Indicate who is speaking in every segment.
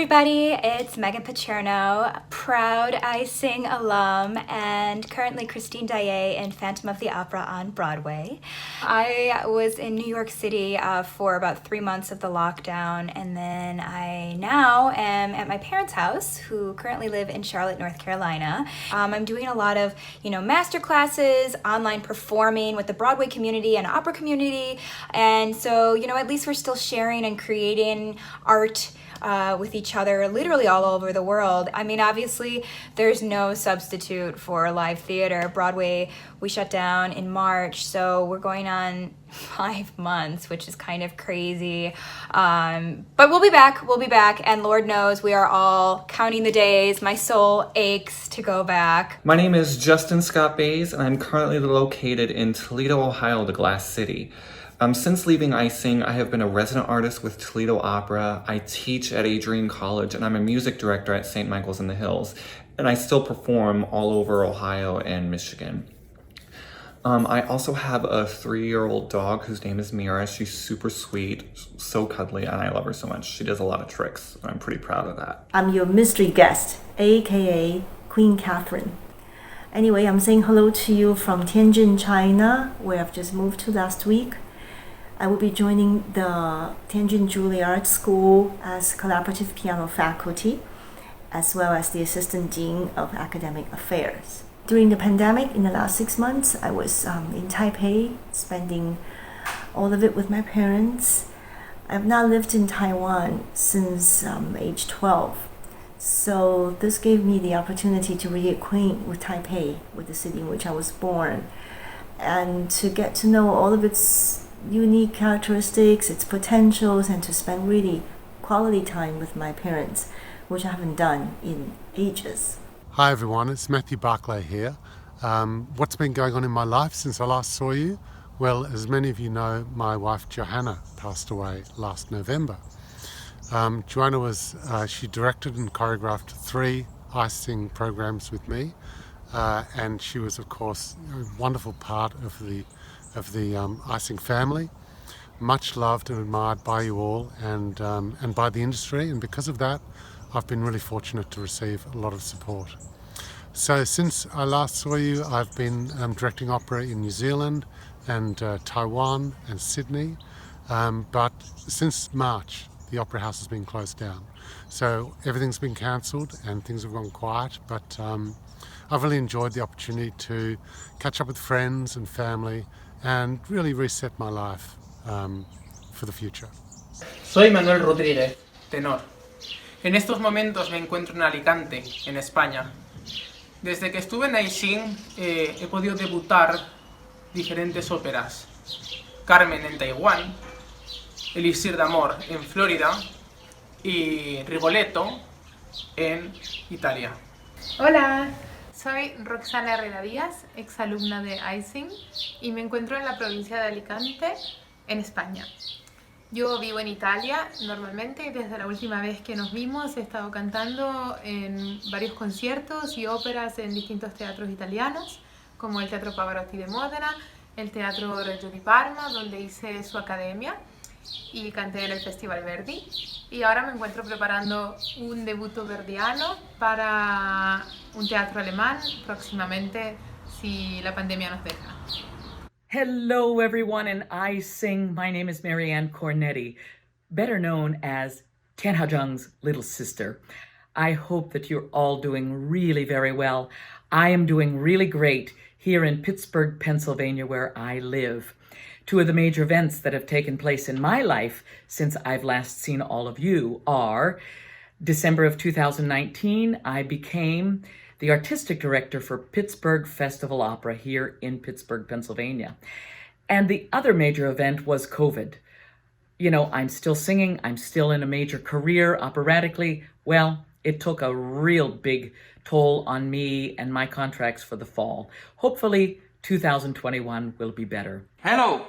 Speaker 1: everybody, it's Megan Pacherno, proud iSING alum and currently Christine Daae in Phantom of the Opera on Broadway. I was in New York City for about 3 months of the lockdown, and then I now am at my parents' house, who currently live in Charlotte, North Carolina. I'm doing a lot of, master classes, online performing with the Broadway community and opera community, and so, at least we're still sharing and creating art with each other literally all over the world. I mean, obviously, there's no substitute for live theater. Broadway, we shut down in March, so we're going on 5 months, which is kind of crazy. But we'll be back, and Lord knows we are all counting the days. My soul aches to go back.
Speaker 2: My name is Justin Scott Bays, and I'm currently located in Toledo, Ohio, the Glass City. Since leaving iSING, I have been a resident artist with Toledo Opera. I teach at Adrian College, and I'm a music director at St. Michael's in the Hills. And I still perform all over Ohio and Michigan. I also have a 3-year-old dog whose name is Mira. She's super sweet, so cuddly, and I love her so much. She does a lot of tricks, and I'm pretty proud of that.
Speaker 3: I'm your mystery guest, aka Queen Catherine. Anyway, I'm saying hello to you from Tianjin, China, where I've just moved to last week. I will be joining the Tianjin Juilliard School as collaborative piano faculty, as well as the assistant dean of academic affairs. During the pandemic, in the last 6 months, I was in Taipei, spending all of it with my parents. I've not lived in Taiwan since age 12, so this gave me the opportunity to reacquaint with Taipei, with the city in which I was born, and to get to know all of its unique characteristics, its potentials, and to spend really quality time with my parents, which I haven't done in ages.
Speaker 4: Hi everyone, it's Matthew Barclay here. What's been going on in my life since I last saw you? Well, as many of you know, my wife Joanna passed away last November. Joanna she directed and choreographed 3 iSING programs with me, and she was of course a wonderful part of the iSING family, much loved and admired by you all and by the industry, and because of that I've been really fortunate to receive a lot of support. So since I last saw you, I've been directing opera in New Zealand and Taiwan and Sydney, but since March the Opera House has been closed down, so everything's been cancelled and things have gone quiet, but I've really enjoyed the opportunity to catch up with friends and family and really reset my life for the future.
Speaker 5: Soy Manuel Rodríguez, tenor. En estos momentos me encuentro en Alicante, en España. Desde que estuve en iSING he podido debutar diferentes óperas. Carmen en Taiwán, Elixir de Amor en Florida y Rigoletto en Italia.
Speaker 6: Hola, soy Roxana Herrera Díaz, exalumna de iSING, y me encuentro en la provincia de Alicante, en España. Yo vivo en Italia normalmente y desde la última vez que nos vimos he estado cantando en varios conciertos y óperas en distintos teatros italianos, como el Teatro Pavarotti de Módena, el Teatro Reggio di Parma, donde hice su academia, y canté en el Festival Verdi. Y ahora me encuentro preparando un debuto verdiano para un teatro alemán próximamente, si la pandemia nos deja.
Speaker 7: Hello everyone in iSING. My name is Marianne Cornetti, better known as Tian Haozheng's little sister. I hope that you're all doing really very well. I am doing really great here in Pittsburgh, Pennsylvania, where I live. 2 of the major events that have taken place in my life since I've last seen all of you are December of 2019, I became the artistic director for Pittsburgh Festival Opera here in Pittsburgh, Pennsylvania. And the other major event was COVID. I'm still singing, I'm still in a major career operatically. Well, it took a real big toll on me and my contracts for the fall. Hopefully 2021 will be better.
Speaker 8: Hello!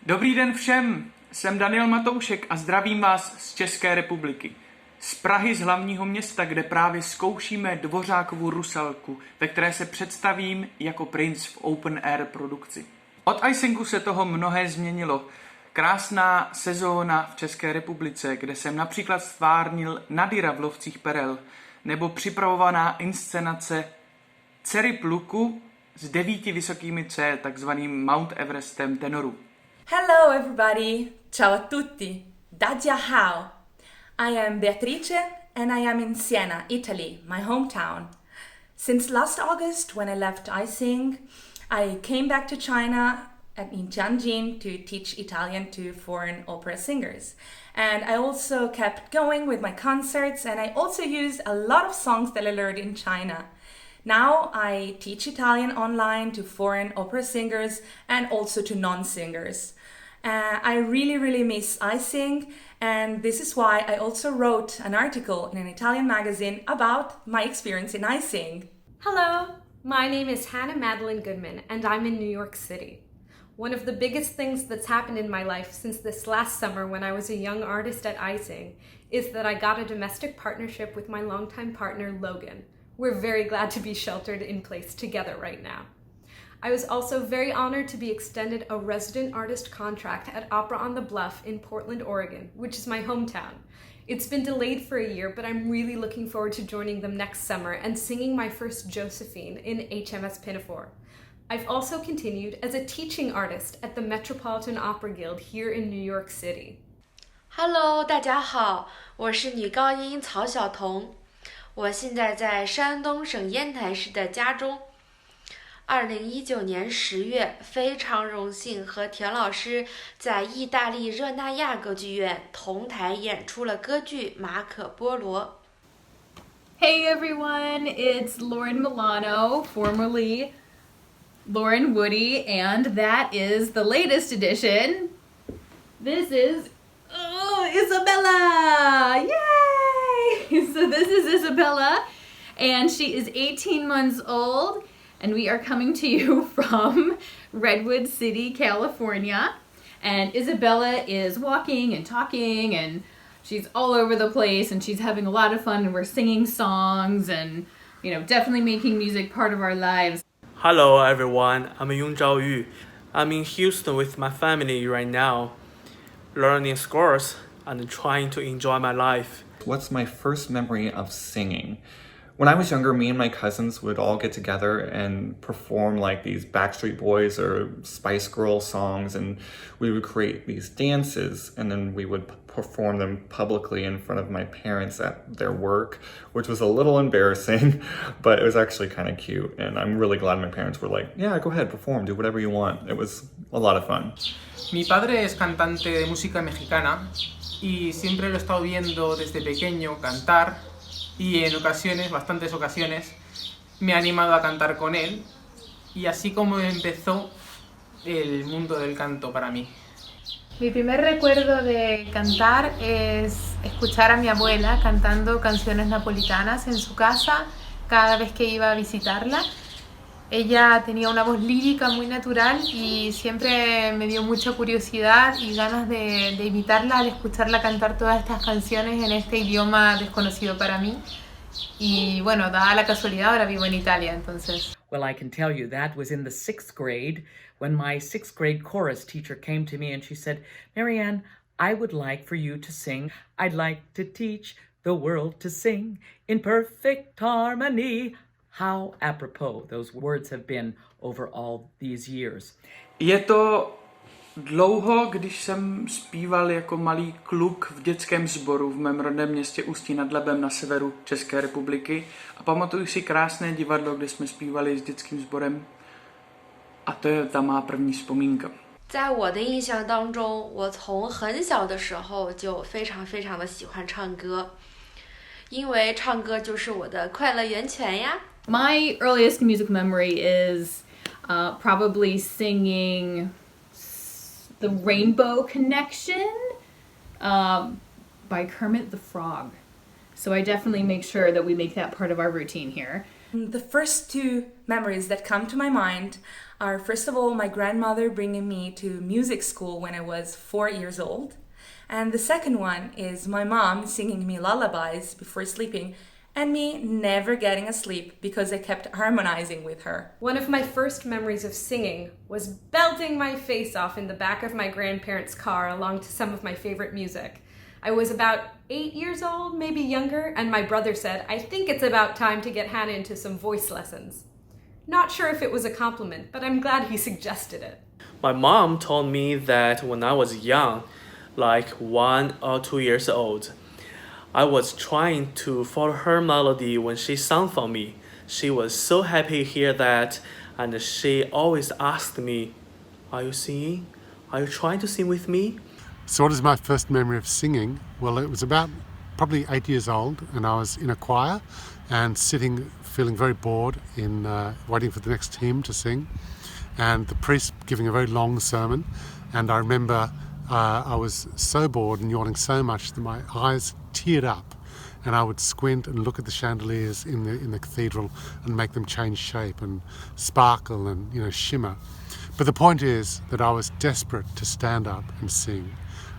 Speaker 8: Dobrý den všem! Jsem Daniel Matoušek a zdravím vás z České republiky. Z Prahy, z hlavního města, kde právě zkoušíme Dvořákovu Rusalku, ve které se představím jako princ v open air produkci. Od iSINGu se toho mnohé změnilo. Krásná sezóna v České republice, kde jsem například stvárnil Nadira v Lovcích perel, nebo připravovaná inscenace Dcery pluku s 9 vysokými C, takzvaným Mount Everestem tenoru.
Speaker 9: Hello everybody, ciao a tutti, Dagia Hao. I am Beatrice and I am in Siena, Italy, my hometown. Since last August when I left iSING, I came back to China in Tianjin to teach Italian to foreign opera singers. And I also kept going with my concerts and I also used a lot of songs that I learned in China. Now I teach Italian online to foreign opera singers and also to non-singers. I really miss iSING, and this is why I also wrote an article in an Italian magazine about my experience in iSING.
Speaker 10: Hello, my name is Hannah Madeline Goodman and I'm in New York City. One of the biggest things that's happened in my life since this last summer when I was a young artist at iSING is that I got a domestic partnership with my longtime partner Logan. We're very glad to be sheltered in place together right now. I was also very honored to be extended a resident artist contract at Opera on the Bluff in Portland, Oregon, which is my hometown. It's been delayed for a year, but I'm really looking forward to joining them next summer and singing my first Josephine in HMS Pinafore. I've also continued as a teaching artist at the Metropolitan Opera Guild here in New York City.
Speaker 11: Hello， 大家好，我是女高音曹晓彤，我现在在山东省烟台市的家中。2019年10月，非常荣幸和田老师在意大利热那亚歌剧院同台演出了歌剧《马可波罗》。
Speaker 12: Hey everyone, it's Lauren Milano, formerly Lauren Woody, and that is the latest edition. This is Isabella! Yay! So this is Isabella, and she is 18 months old, and we are coming to you from Redwood City, California. And Isabella is walking and talking, and she's all over the place, and she's having a lot of fun, and we're singing songs and, you know, definitely making music part of our lives.
Speaker 13: Hello everyone, I'm Yun Zhaoyu. I'm in Houston with my family right now, learning scores and trying to enjoy my life.
Speaker 2: What's my first memory of singing? When I was younger, me and my cousins would all get together and perform like these Backstreet Boys or Spice Girl songs, and we would create these dances, and then we would perform them publicly in front of my parents at their work, which was a little embarrassing, but it was actually kind of cute, and I'm really glad my parents were like, yeah, go ahead, perform, do whatever you want. It was a lot of fun.
Speaker 5: Mi padre es cantante de música mexicana y siempre lo he estado viendo desde pequeño cantar. Y en ocasiones, bastantes ocasiones, me ha animado a cantar con él y así como empezó el mundo del canto para mí.
Speaker 6: Mi primer recuerdo de cantar es escuchar a mi abuela cantando canciones napolitanas en su casa cada vez que iba a visitarla. Ella tenía una voz lírica muy natural y siempre me dio mucha curiosidad y ganas de imitarla al escucharla cantar todas estas canciones en este idioma desconocido para mí. Y bueno, dada la casualidad, ahora vivo en Italia, entonces.
Speaker 7: Well, I can tell you that was in the 6th grade when my 6th grade chorus teacher came to me and she said, Marianne, I would like for you to sing. I'd like to teach the world to sing in perfect harmony. How apropos those words have been over all these years.
Speaker 8: Je to dlouho, když jsem zpíval jako malý kluk v dětském sboru v mém rodném městě Ústí nad Labem na severu České republiky a pamatuju si krásné divadlo, kde jsme zpívali s dětským sborem a to je ta má první vzpomínka.
Speaker 11: 在我的印象当中，我从很小的时候就非常的喜欢唱歌，因为唱歌就是我的快乐源泉呀。
Speaker 12: My earliest music memory is probably singing The Rainbow Connection by Kermit the Frog. So I definitely make sure that we make that part of our routine here.
Speaker 9: The first two memories that come to my mind are, first of all, my grandmother bringing me to music school when I was 4 years old. And the second one is my mom singing me lullabies before sleeping. and me never getting asleep because I kept harmonizing with her.
Speaker 10: One of my first memories of singing was belting my face off in the back of my grandparents' car along to some of my favorite music. I was about 8 years old, maybe younger, and my brother said, "I think it's about time to get Hannah into some voice lessons." Not sure if it was a compliment, but I'm glad he suggested it.
Speaker 13: My mom told me that when I was young, like 1 or 2 years old, I was trying to follow her melody when she sang for me. She was so happy to hear that, and she always asked me, "Are you singing? Are you trying to sing with me?"
Speaker 4: So what is my first memory of singing? Well, it was about probably 8 years old, and I was in a choir and sitting feeling very bored in waiting for the next hymn to sing, and the priest giving a very long sermon. And I remember I was so bored and yawning so much that my eyes teared up, and I would squint and look at the chandeliers in the cathedral and make them change shape and sparkle and shimmer. But the point is that I was desperate to stand up and sing.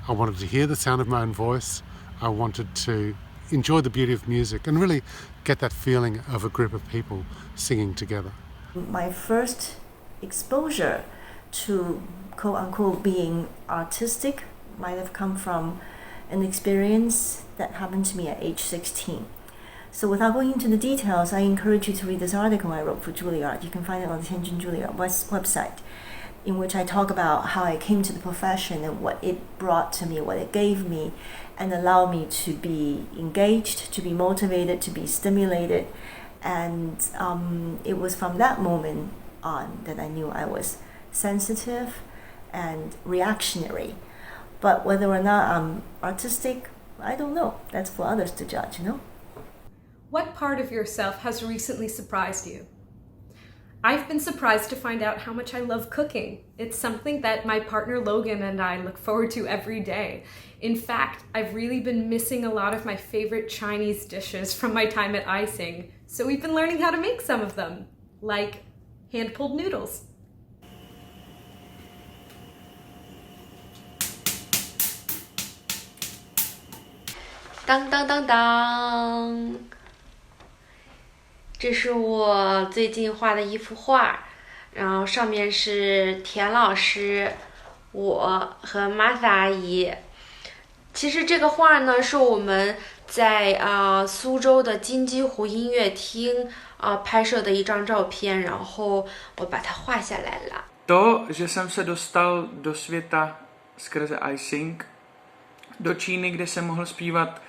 Speaker 4: I wanted to hear the sound of my own voice. I wanted to enjoy the beauty of music and really get that feeling of a group of people singing together.
Speaker 3: My first exposure to quote-unquote being artistic might have come from an experience that happened to me at age 16. So without going into the details, I encourage you to read this article I wrote for Juilliard. You can find it on the Tianjin Juilliard website, in which I talk about how I came to the profession and what it brought to me, what it gave me, and allowed me to be engaged, to be motivated, to be stimulated. And it was from that moment on that I knew I was sensitive and reactionary. But whether or not I'm artistic, I don't know. That's for others to judge,
Speaker 10: What part of yourself has recently surprised you? I've been surprised to find out how much I love cooking. It's something that my partner Logan and I look forward to every day. In fact, I've really been missing a lot of my favorite Chinese dishes from my time at iSING, so we've been learning how to make some of them, like hand-pulled noodles.
Speaker 11: 当当当当，这是我最近画的一幅画，然后上面是田老师、我和Martha阿姨。其实这个画呢，是我们在苏州的金鸡湖音乐厅拍摄的一张照片，然后我把它画下来了。
Speaker 8: To, že jsem se dostal do světa skrze iSING, do Číny, kde jsem mohl zpívat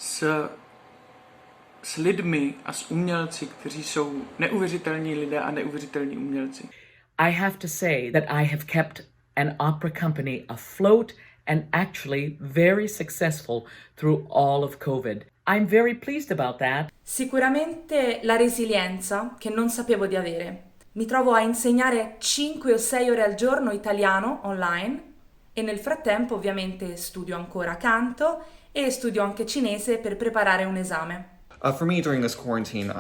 Speaker 8: s lidmi a s umělci, kteří jsou neuvěřitelní lidé a neuvěřitelní umělci.
Speaker 7: I have to say that I have kept an opera company afloat and actually very successful through all of COVID. I'm very pleased about that.
Speaker 9: Sicuramente la resilienza che non sapevo di avere. Mi trovo a insegnare 5 o 6 ore al giorno italiano online e nel frattempo ovviamente studio ancora canto e studio anche cinese per preparare un esame.
Speaker 2: For me, during this quarantine,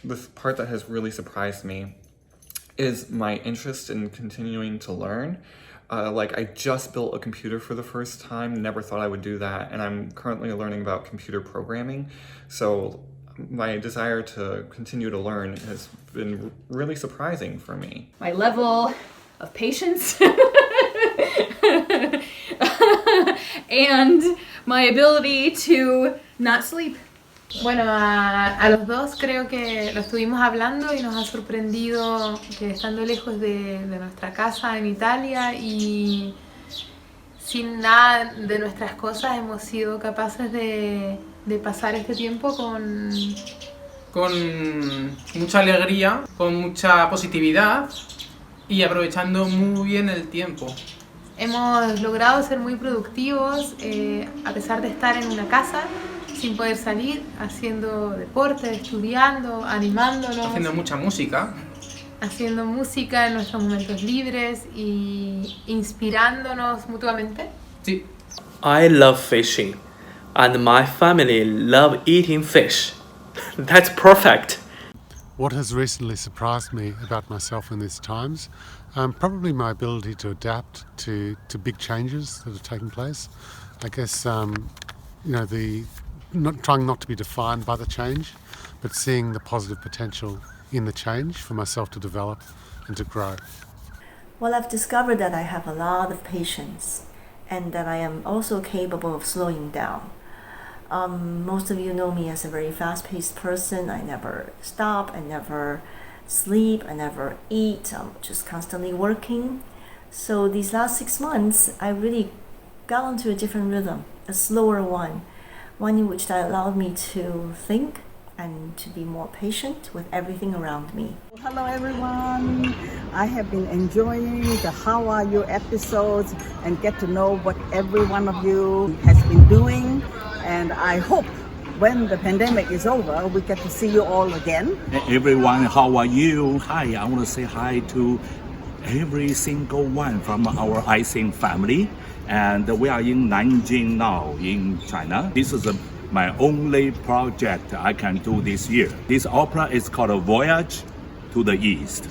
Speaker 2: the part that has really surprised me is my interest in continuing to learn. I just built a computer for the first time, never thought I would do that, and I'm currently learning about computer programming. So my desire to continue to learn has been really surprising for me.
Speaker 12: My level of patience and my ability to not sleep.
Speaker 6: Bueno, a los dos creo que lo estuvimos hablando y nos ha sorprendido que estando lejos de nuestra casa en Italia y sin nada de nuestras cosas hemos sido capaces de pasar este tiempo con
Speaker 5: mucha alegría, con mucha positividad y aprovechando muy bien el tiempo.
Speaker 6: Hemos logrado ser muy productivos a pesar de estar en una casa sin poder salir, haciendo deporte, estudiando, animándonos.
Speaker 5: Haciendo mucha música.
Speaker 6: Haciendo música en nuestros momentos libres y inspirándonos mutuamente.
Speaker 5: Sí.
Speaker 13: I love fishing, and my family love eating fish. That's perfect.
Speaker 4: What has recently surprised me about myself in these times? Probably my ability to adapt to big changes that are taking place. I guess, the trying not to be defined by the change, but seeing the positive potential in the change for myself to develop and to grow.
Speaker 3: Well, I've discovered that I have a lot of patience and that I am also capable of slowing down. Most of you know me as a very fast-paced person. I never stop, I never sleep, I never eat. I'm just constantly working. So these last 6 months, I really got onto a different rhythm, a slower one in which that allowed me to think and to be more patient with everything around me.
Speaker 14: Hello everyone. I have been enjoying the How Are You episodes and get to know what every one of you has been doing, and I hope when the pandemic is over we get to see you all again.
Speaker 15: Everyone, how are you? Hi, I want to say hi to every single one from our iSING family, and we are in Nanjing now in China. This is my only project I can do this year. This opera is called A Voyage to the East,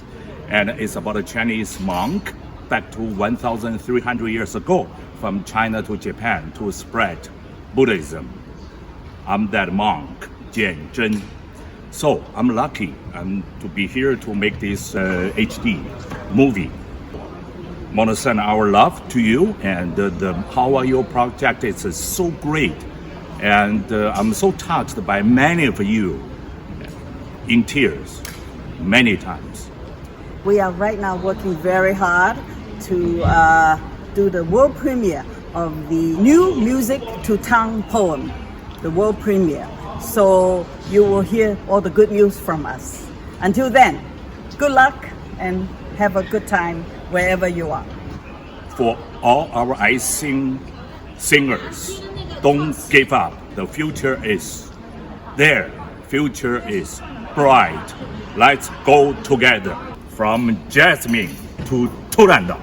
Speaker 15: and it's about a Chinese monk back to 1,300 years ago from China to Japan to spread Buddhism. I'm that monk, Jian Zhen. So I'm lucky to be here to make this HD movie. I want to send our love to you, and the How Are You project is so great. And I'm so touched by many of you in tears, many times.
Speaker 14: We are right now working very hard to do the world premiere of the new Music to Town poem, the world premiere. So you will hear all the good news from us. Until then, good luck and have a good time wherever you are.
Speaker 15: For all our iSING singers, don't give up. The future is there. Future is bright. Let's go together. From Jasmine to Turanda.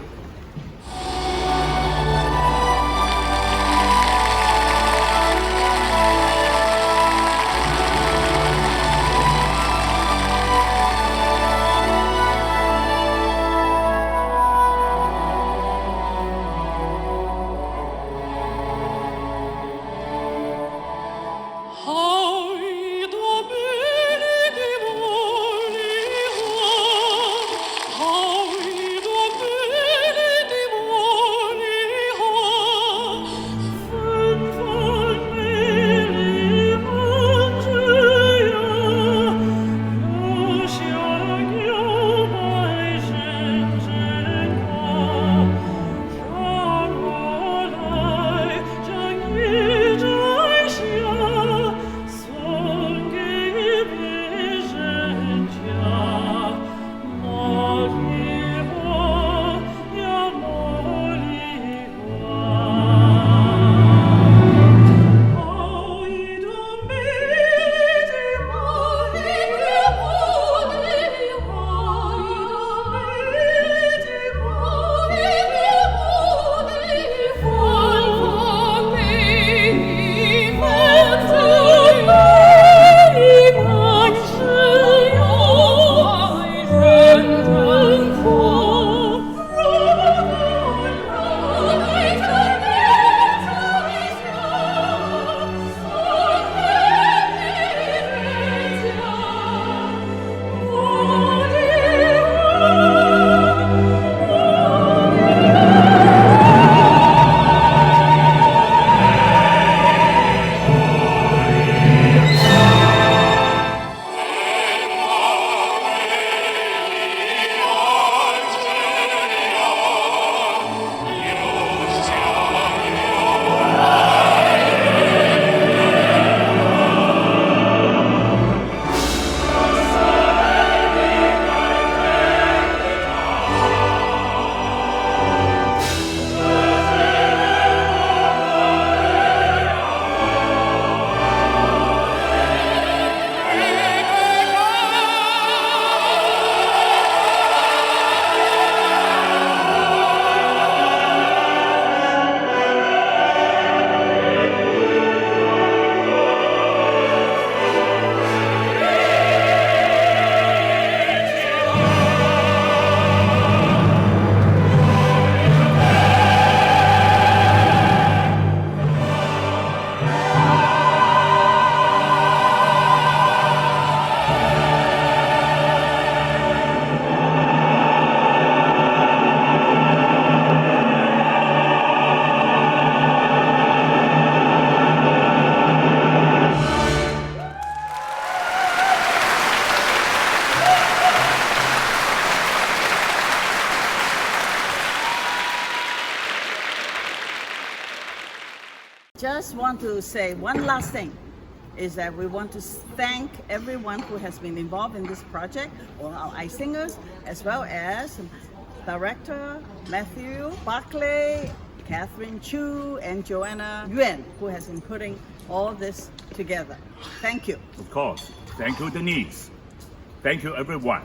Speaker 14: just want to say one last thing, is that we want to thank everyone who has been involved in this project, all our iSingers, as well as Director Matthew, Barclay, Catherine Chu, and Joanna Yuen, who has been putting all this together. Thank you.
Speaker 15: Of course. Thank you, Denise. Thank you, everyone.